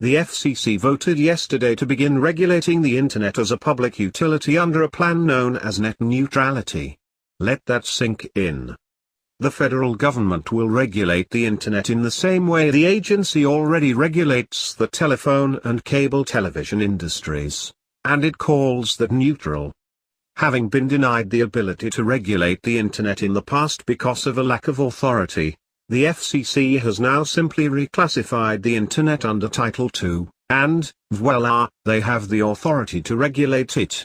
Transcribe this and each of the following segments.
The FCC voted yesterday to begin regulating the Internet as a public utility under a plan known as net neutrality. Let that sink in. The federal government will regulate the Internet in the same way the agency already regulates the telephone and cable television industries, and it calls that neutral. Having been denied the ability to regulate the Internet in the past because of a lack of authority, the FCC has now simply reclassified the Internet under Title II, and, voila, they have the authority to regulate it.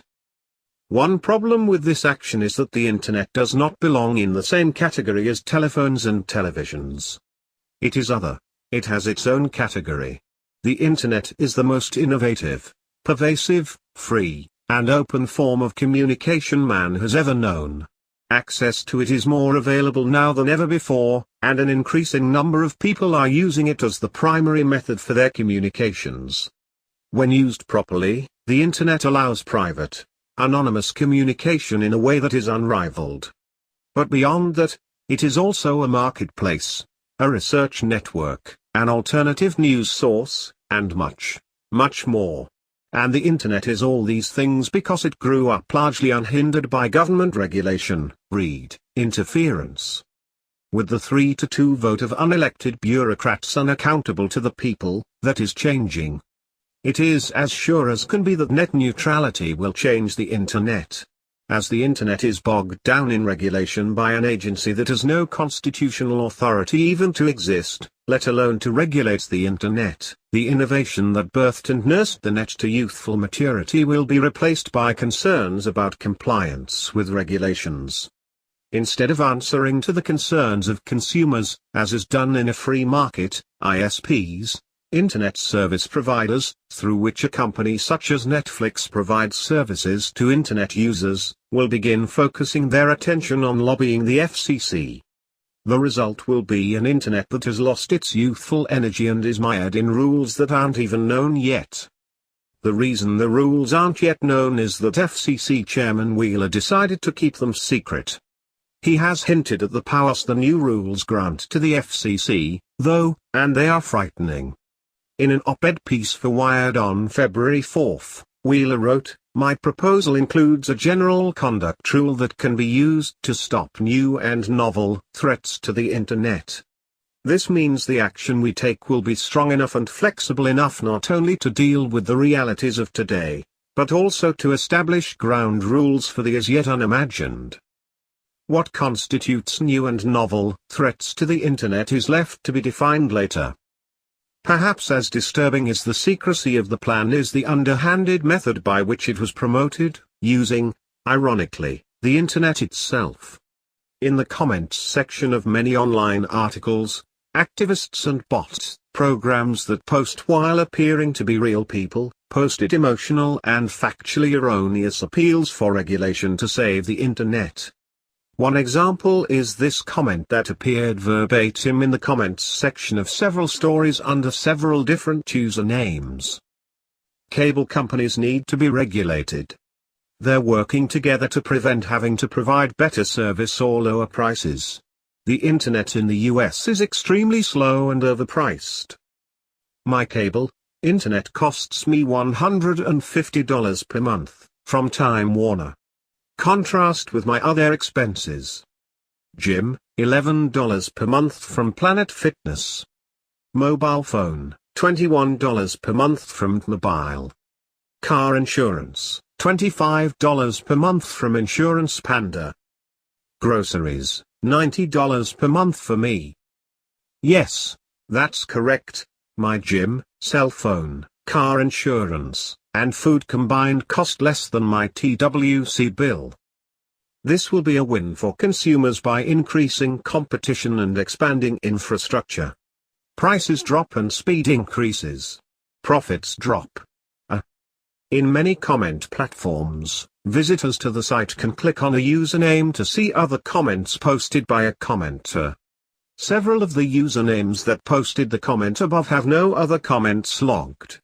One problem with this action is that the Internet does not belong in the same category as telephones and televisions. It is other. It has its own category. The Internet is the most innovative, pervasive, free, and open form of communication man has ever known. Access to it is more available now than ever before, and an increasing number of people are using it as the primary method for their communications. When used properly, the Internet allows private, anonymous communication in a way that is unrivaled. But beyond that, it is also a marketplace, a research network, an alternative news source, and much, much more. And the Internet is all these things because it grew up largely unhindered by government regulation, read, interference. With the 3-2 vote of unelected bureaucrats unaccountable to the people, that is changing. It is as sure as can be that net neutrality will change the Internet. As the Internet is bogged down in regulation by an agency that has no constitutional authority even to exist, let alone to regulate the Internet, the innovation that birthed and nursed the net to youthful maturity will be replaced by concerns about compliance with regulations. Instead of answering to the concerns of consumers, as is done in a free market, ISPs, Internet service providers, through which a company such as Netflix provides services to Internet users, will begin focusing their attention on lobbying the FCC. The result will be an Internet that has lost its youthful energy and is mired in rules that aren't even known yet. The reason the rules aren't yet known is that FCC Chairman Wheeler decided to keep them secret. He has hinted at the powers the new rules grant to the FCC, though, and they are frightening. In an op-ed piece for Wired on February 4, Wheeler wrote, "My proposal includes a general conduct rule that can be used to stop new and novel threats to the Internet. This means the action we take will be strong enough and flexible enough not only to deal with the realities of today, but also to establish ground rules for the as yet unimagined." What constitutes new and novel threats to the Internet is left to be defined later. Perhaps as disturbing as the secrecy of the plan is the underhanded method by which it was promoted, using, ironically, the Internet itself. In the comments section of many online articles, activists and bot programs that post while appearing to be real people, posted emotional and factually erroneous appeals for regulation to save the Internet. One example is this comment that appeared verbatim in the comments section of several stories under several different usernames. Cable companies need to be regulated. They're working together to prevent having to provide better service or lower prices. The Internet in the US is extremely slow and overpriced. My cable Internet costs me $150 per month, from Time Warner. Contrast with my other expenses. Gym, $11 per month from Planet Fitness. Mobile phone, $21 per month from Mobile. Car insurance, $25 per month from Insurance Panda. Groceries, $90 per month for me. Yes, that's correct. My gym, cell phone, car insurance, and food combined cost less than my TWC bill. This will be a win for consumers by increasing competition and expanding infrastructure. Prices drop and speed increases. Profits drop. In many comment platforms, visitors to the site can click on a username to see other comments posted by a commenter. Several of the usernames that posted the comment above have no other comments logged.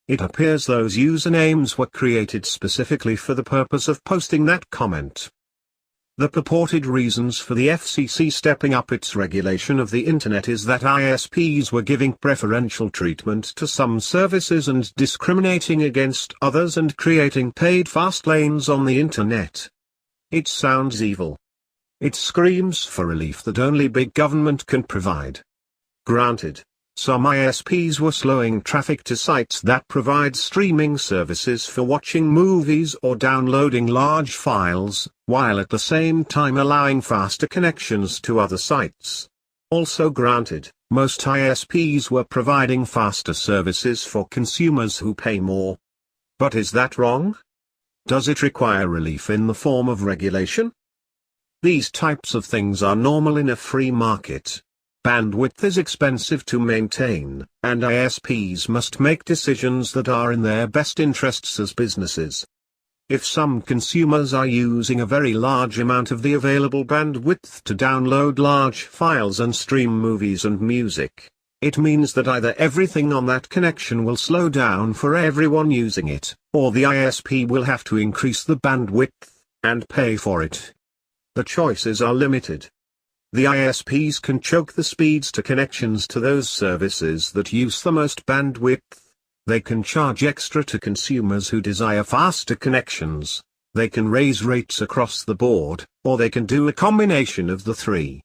It appears those usernames were created specifically for the purpose of posting that comment. The purported reasons for the FCC stepping up its regulation of the Internet is that ISPs were giving preferential treatment to some services and discriminating against others and creating paid fast lanes on the Internet. It sounds evil. It screams for relief that only big government can provide. Granted, some ISPs were slowing traffic to sites that provide streaming services for watching movies or downloading large files, while at the same time allowing faster connections to other sites. Also granted, most ISPs were providing faster services for consumers who pay more. But is that wrong? Does it require relief in the form of regulation? These types of things are normal in a free market. Bandwidth is expensive to maintain, and ISPs must make decisions that are in their best interests as businesses. If some consumers are using a very large amount of the available bandwidth to download large files and stream movies and music, it means that either everything on that connection will slow down for everyone using it, or the ISP will have to increase the bandwidth and pay for it. The choices are limited. The ISPs can choke the speeds to connections to those services that use the most bandwidth. They can charge extra to consumers who desire faster connections. They can raise rates across the board, or they can do a combination of the three.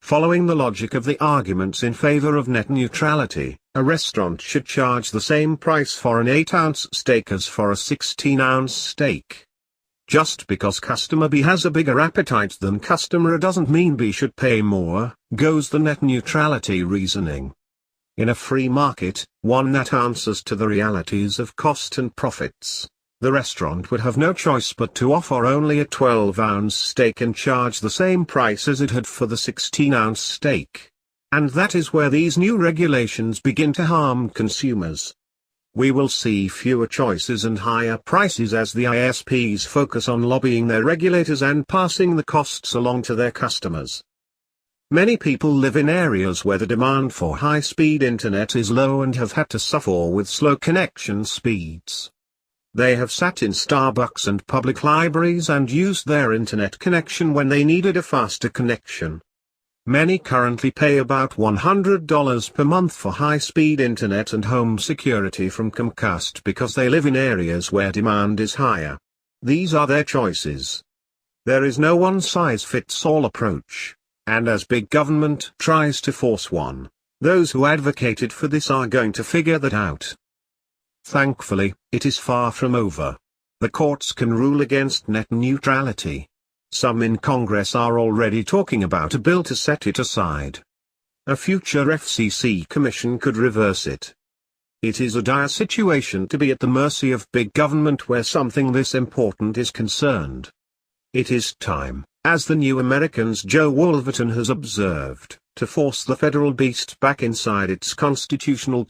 Following the logic of the arguments in favor of net neutrality, a restaurant should charge the same price for an 8-ounce steak as for a 16-ounce steak. Just because customer B has a bigger appetite than customer A doesn't mean B should pay more, goes the net neutrality reasoning. In a free market, one that answers to the realities of cost and profits, the restaurant would have no choice but to offer only a 12-ounce steak and charge the same price as it had for the 16-ounce steak. And that is where these new regulations begin to harm consumers. We will see fewer choices and higher prices as the ISPs focus on lobbying their regulators and passing the costs along to their customers. Many people live in areas where the demand for high-speed internet is low and have had to suffer with slow connection speeds. They have sat in Starbucks and public libraries and used their internet connection when they needed a faster connection. Many currently pay about $100 per month for high-speed internet and home security from Comcast because they live in areas where demand is higher. These are their choices. There is no one-size-fits-all approach, and as big government tries to force one, those who advocated for this are going to figure that out. Thankfully, it is far from over. The courts can rule against net neutrality. Some in Congress are already talking about a bill to set it aside. A future FCC commission could reverse it. It is a dire situation to be at the mercy of big government where something this important is concerned. It is time, as the New American's Joe Wolverton has observed, to force the federal beast back inside its constitutional